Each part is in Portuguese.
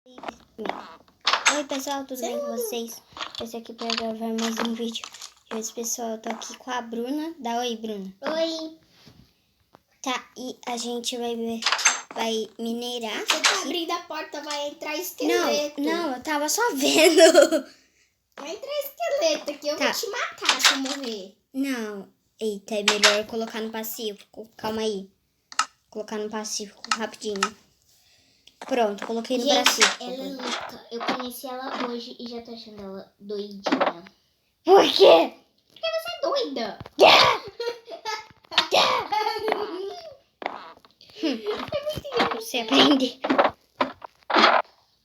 Oi pessoal, tudo bem com vocês? Esse aqui para gravar mais um vídeo. Oi pessoal, eu tô aqui com a Bruna. Dá oi, Bruna. Oi. Tá, e a gente vai minerar. Você tá abrindo a porta, vai entrar esqueleto. Não, eu tava só vendo. Vai entrar esqueleto aqui, eu vou te matar se eu morrer. Não, eita, é melhor colocar no pacífico. Calma aí. Colocar no pacífico, rapidinho. Pronto, coloquei no pacífico. Ela é louca. Eu conheci ela hoje e já tô achando ela doidinha. Por quê? Porque você é doida. Você aprende.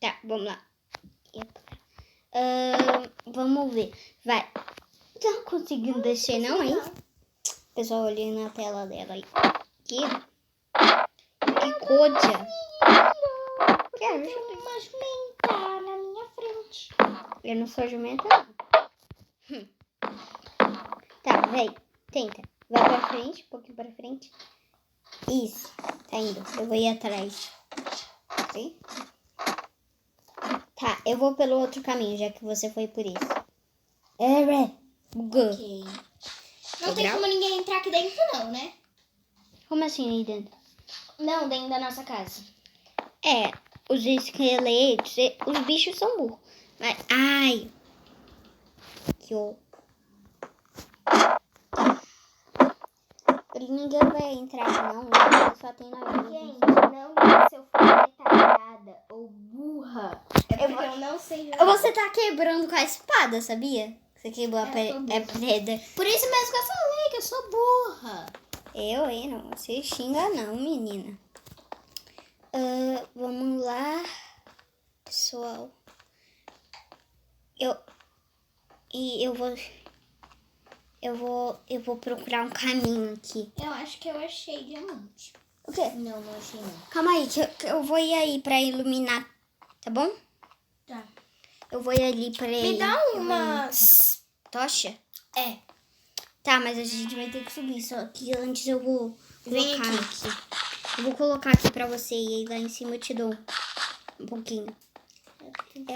Tá, vamos lá. Vamos ver. Vai. Tá conseguindo descer não, hein? Pessoal, olhando na tela dela aí. Que coisa. Tem uma jumenta na minha frente. Eu não sou jumenta, não. Tá, vem. Tenta. Vai pra frente, um pouquinho pra frente. Isso. Tá indo. Eu vou ir atrás. Sim? Tá, eu vou pelo outro caminho, já que você foi por isso. Bugou. Ok. Não tem como ninguém entrar aqui dentro não, né? Como assim aí dentro? Não, dentro da nossa casa. É, os esqueletos, os bichos são burros. Mas, ai. Que o... Ninguém vai entrar não, só tem nós. Gente, não diga se eu for retardada ou burra. É porque eu não sei jogar. Você tá quebrando com a espada, sabia? Você quebrou a pedra. Por isso mesmo que eu falei que eu sou burra. Eu, não. Você xinga não, menina. Vamos lá, pessoal. Eu vou procurar um caminho aqui. Eu acho que eu achei diamante. O quê? Não achei não. Calma aí, que eu vou ir aí pra iluminar, tá bom? Tá. Eu vou ir ali pra Me dá uma tocha? É. Tá, mas a gente vai ter que subir, só que antes eu vou Vem colocar aqui. Eu vou colocar aqui pra você e aí lá em cima eu te dou um pouquinho.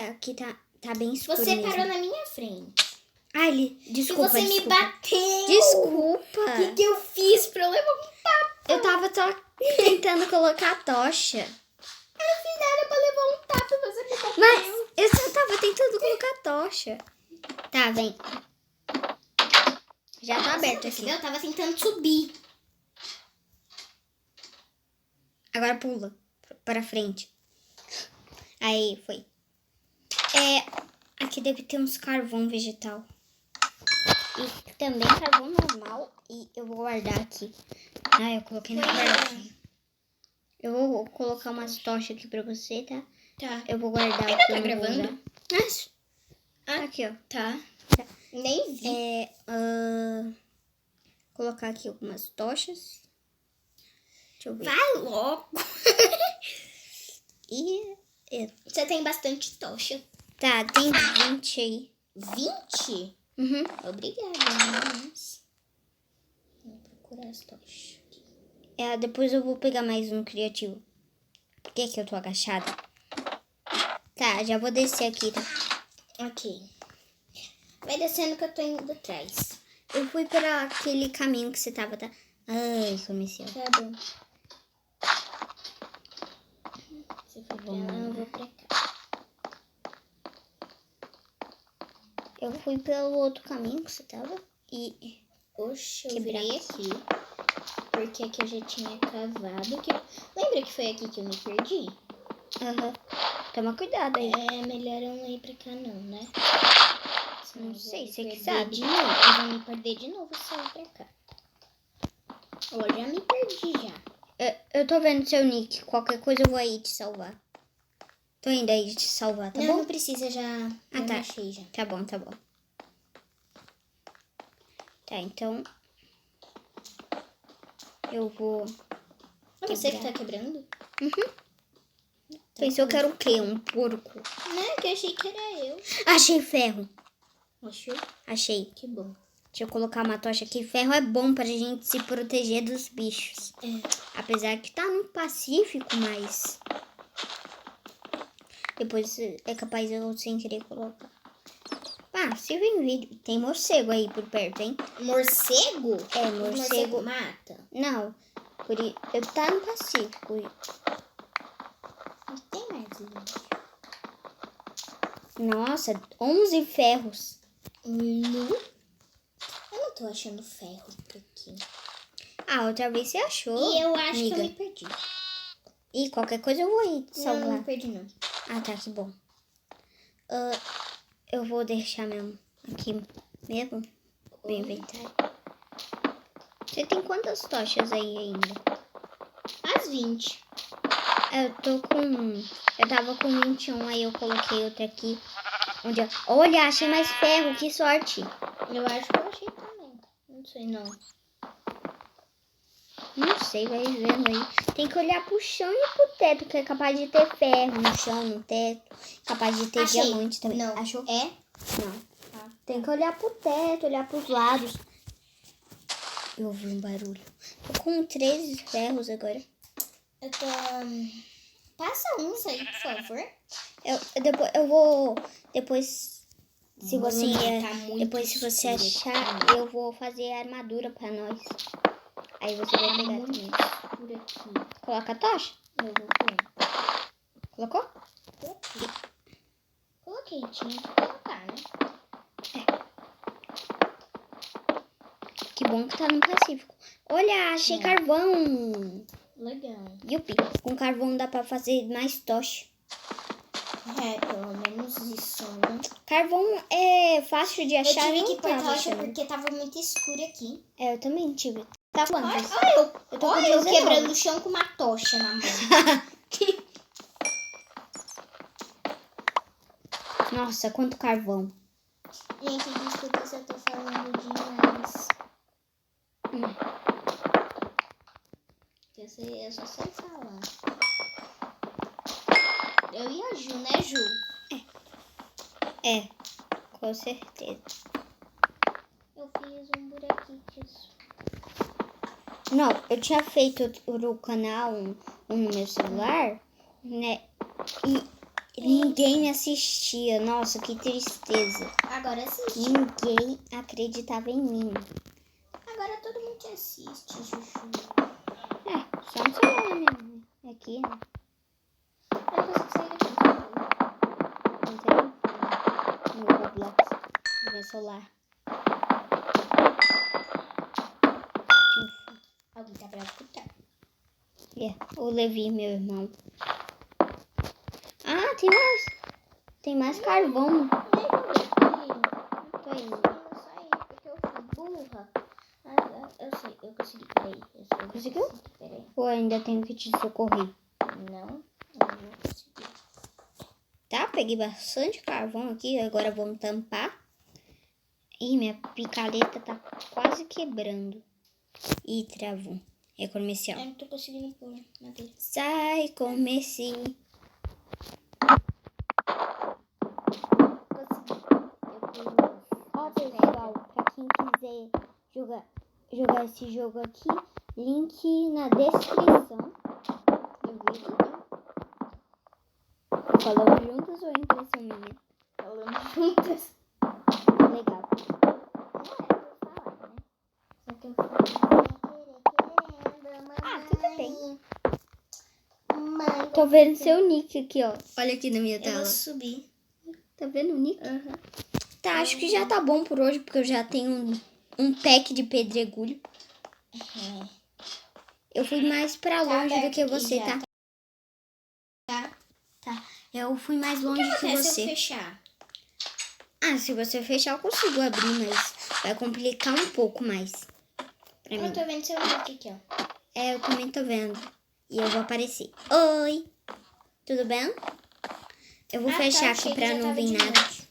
Aqui tá bem escuro Você mesmo. parou na minha frente. Ai, desculpa, E você me bateu. Desculpa. O que eu fiz pra eu levar um tapa? Eu tava só tentando colocar a tocha. Eu não fiz nada pra levar um tapa e você me bateu. Mas eu só tava tentando colocar a tocha. Tá, vem. Já tá aberto aqui. Eu tava tentando subir. Agora pula pra frente. Aí, foi. Aqui deve ter uns carvão vegetal. E também carvão normal. E eu vou guardar aqui. Eu coloquei na guarda. Eu vou colocar umas tochas aqui pra você, tá? Tá. Eu vou guardar Ainda aqui. tá gravando? Aqui, ó. Tá. Nem vi. Colocar aqui algumas tochas. Deixa eu ver. Vai logo. E... Você tem bastante tocha. Tá, tem 20 aí. 20? Uhum. Obrigada, mas... Vou procurar as tochas. Depois eu vou pegar mais um criativo. Por que eu tô agachada? Tá, já vou descer aqui, tá? Ok. Vai descendo que eu tô indo atrás. Eu fui para aquele caminho que você tava, tá? Ai, comecei. Tá bom. Você foi pra lá, eu vou pra cá. Eu fui pelo outro caminho que você tava. E... Oxe, eu virei aqui. Porque aqui eu já tinha cavado. Lembra que foi aqui que eu me perdi? Aham. Toma cuidado aí. É melhor eu não ir pra cá não, né? Não sei, você que sabe. sabe. Eu vou me perder de novo se eu ir pra cá. Eu já me perdi já. Eu tô vendo seu nick. Qualquer coisa eu vou aí te salvar. Tô indo aí te salvar, tá não, bom? Não precisa já. Ah, tá. Achei já. Tá bom, tá bom. Tá, então... Eu vou... É você que tá quebrando? Uhum. Pensou que era o quê? Um porco? Não, que eu achei que era eu. Achei ferro. Achou? Achei. Que bom. Deixa eu colocar uma tocha aqui. Ferro é bom pra gente se proteger dos bichos. Apesar que tá no Pacífico, mas... Depois é capaz eu sem querer colocar. Ah, se vem vídeo. Tem morcego aí por perto, hein? Morcego? É, Morcego morcego. mata? Não. Eu tá no Pacífico. Não tem mais vídeo. Nossa, 11 ferros. Nu? Eu não tô achando ferro por aqui. Ah, outra vez você achou. E eu acho amiga. que eu me perdi. E qualquer coisa eu vou aí te Não, salvar. não me perdi não. Ah, tá, que bom. Eu vou deixar mesmo aqui mesmo. No inventário. Você tem quantas tochas aí ainda? As 20. Eu tava com 21, aí eu coloquei outra aqui. Olha, achei mais ferro, que sorte. Eu acho que eu achei também. Não sei não. Não sei, vai vendo aí. Tem que olhar pro chão e pro teto, que é capaz de ter ferro no chão, no teto. Capaz de ter Achei. diamante também. Não. Achou? É? Não. Ah. Tem que olhar pro teto, olhar pros lados. Eu ouvi um barulho. Tô com 13 ferros agora. Eu tô... Passa uns aí, por favor. Eu vou... Depois, se você... Tá muito depois, se você escuro achar, aqui. eu vou fazer a armadura pra nós. Aí você vai pegar muito também. escuro aqui. Coloca a tocha. Eu vou pôr. Colocou? Coloquei, tinha que colocar, né? Que bom que tá no Pacífico. Olha, achei carvão. Legal. Yupi, com carvão dá pra fazer mais tocha. É, pelo menos isso, né? Carvão é fácil de Eu achar. tive não que pôr tava tocha achando. porque tava muito escuro aqui. É, eu também tive. Tá quantas? Olha tô eu com 19. quebrando o chão com uma tocha na mão. Nossa, quanto carvão. Gente, desculpa se eu tô falando demais. Eu só sei falar. Eu e a Ju, né, Ju? É, com certeza. Eu fiz um buraquinho disso. Não, eu tinha feito o canal um no meu celular, né? E ninguém me assistia. Nossa, que tristeza. Agora assiste. Ninguém acreditava em mim. Agora todo mundo te assiste, Chuchu. É, só no celular mesmo. Né? Aqui, né? Eu não consigo sair daqui. Não tem no Roblox, no meu celular. Alguém tá bravo com o Tá. O Levi, meu irmão. Ah, tem mais. Tem mais carvão. Tô indo. Eu saí porque eu fui burra. Eu sei, eu consegui. Peraí. Conseguiu? Peraí. Ou ainda tenho que te socorrer? Não, eu não vou conseguir. Tá, peguei bastante carvão aqui. Agora vamos tampar. Ih, minha picareta tá quase quebrando. Ih, travou. É comercial. Eu não tô conseguindo pôr madeira. Sai, comerci. Ó, pessoal, pra quem quiser jogar esse jogo aqui, link na descrição do vídeo. Falamos juntos ou é impressão minha? Falando juntas. Legal. Não era pra eu falar, né? Só que eu falei querendo. Ah, tudo bem. Mãe, Tô vendo seu nick aqui, ó. Olha aqui na minha eu tela. vou subir. Tá vendo o nick? Uhum. Tá, acho que já tá bom por hoje, porque eu já tenho um pack de pedregulho. É. Eu fui mais pra longe do que aberto aqui você, já, tá? Tá. Eu fui mais longe que Até se eu você. fechar. Ah, se você fechar, eu consigo abrir, mas vai complicar um pouco mais pra mim. Eu tô vendo seu nick aqui, ó. É, eu também tô vendo. E eu vou aparecer. Oi! Tudo bem? Eu vou fechar aqui pra não vir nada. Noite.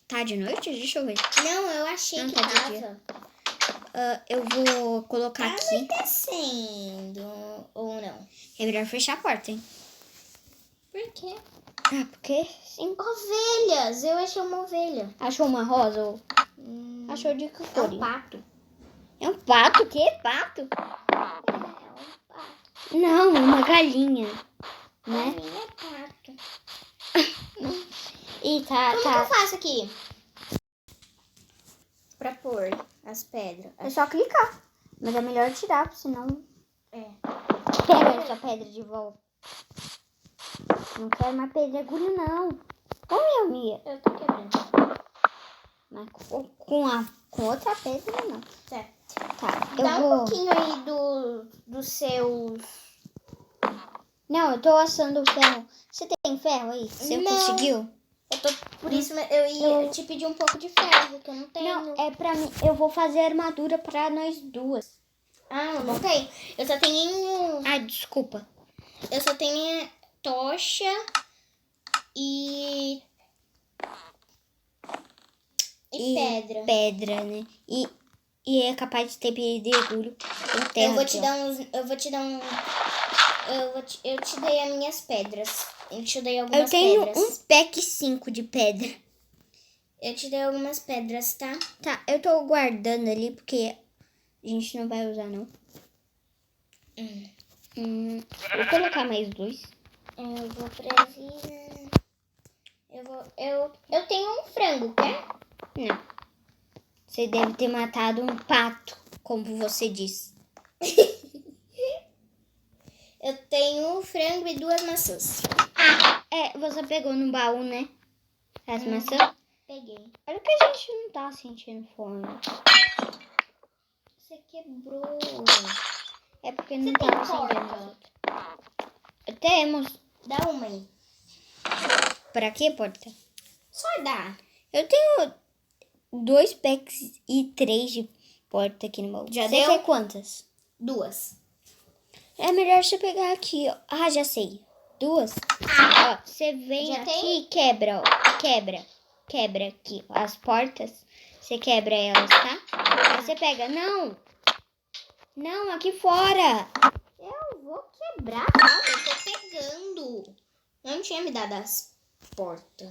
Tá de noite? Deixa eu ver. Não, eu achei Não, que tá de tava. dia. Eu vou colocar Tá aqui. anoitecendo. Ou não? É melhor fechar a porta, hein? Por quê? Ah, porque sim. Ovelhas! Eu achei uma ovelha. Achou uma rosa ou achou de que É cor? um pato. É um pato? O quê? Pato? É um pato. Não, é uma galinha. A Né? minha é pato. Ih, tá, Como tá. que eu faço aqui? Pra pôr as pedras. É só clicar. Mas é melhor tirar, senão... É. Pega essa pedra de volta. Não quero mais pedregulho, não. Ô, Mia. Eu tô quebrando. Mas com outra pedra, não. Certo. Tá, Dá eu um vou... pouquinho aí dos seus... Não, eu tô assando o ferro. Você tem ferro aí? Você Não. conseguiu? Por isso eu ia te pedir um pouco de ferro, que eu não tenho. Não, é pra mim. Eu vou fazer armadura pra nós duas. Ah, eu não tenho. Eu só tenho... Ah, desculpa. Eu só tenho tocha e pedra. Pedra, né? E é capaz de ter pedregulho. Tem terra Eu vou aqui, te ó. dar uns... Eu vou te dar um... Eu te dei as minhas pedras. Eu te dei algumas Eu tenho pedras. um pack 5 de pedra. Eu te dei algumas pedras, tá? Tá, eu tô guardando ali porque a gente não vai usar, não. Vou colocar mais 2. Eu vou precisar... Eu tenho um frango, quer? Não. Você deve ter matado um pato, como você disse. Eu tenho um frango e 2 maçãs. É, você pegou no baú, né? As maçãs? Peguei. Olha que a gente não tá sentindo fome. Você quebrou. É porque não Você tem tá acendendo as porta? outras. Temos. Dá uma aí. Pra que porta? Só dá. Eu tenho 2 packs e 3 de porta aqui no baú. Já Você deu? quer quantas? 2. É melhor você pegar aqui, ó. Ah, já sei. 2. Ó, você vem Já aqui tem? e quebra, ó. Quebra aqui ó, as portas. Você quebra elas, tá? Aí você pega. Não! Não, aqui fora! Eu vou quebrar. Calma, eu tô pegando. Eu não tinha me dado as portas.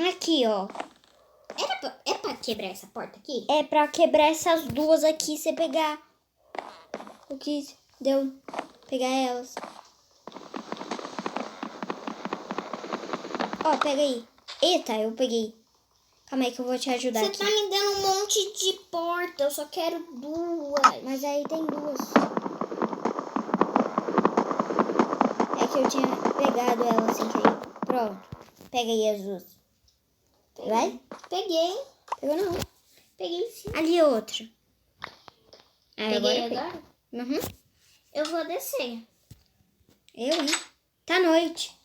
Aqui, ó. É pra quebrar essa porta aqui? É pra quebrar essas duas aqui, você pegar. O que deu? Pegar elas. Ó, pega aí. Eita, eu peguei. Calma aí que eu vou te ajudar Você aqui. tá me dando um monte de porta. Eu só quero 2. Mas aí tem 2. É que eu tinha pegado ela sem querer. Pronto. Pega aí as duas. Vai? Peguei. Pegou não. Peguei sim. Ali outra. Ah, Peguei eu agora? Uhum. Eu vou descer. Eu, hein? Tá noite.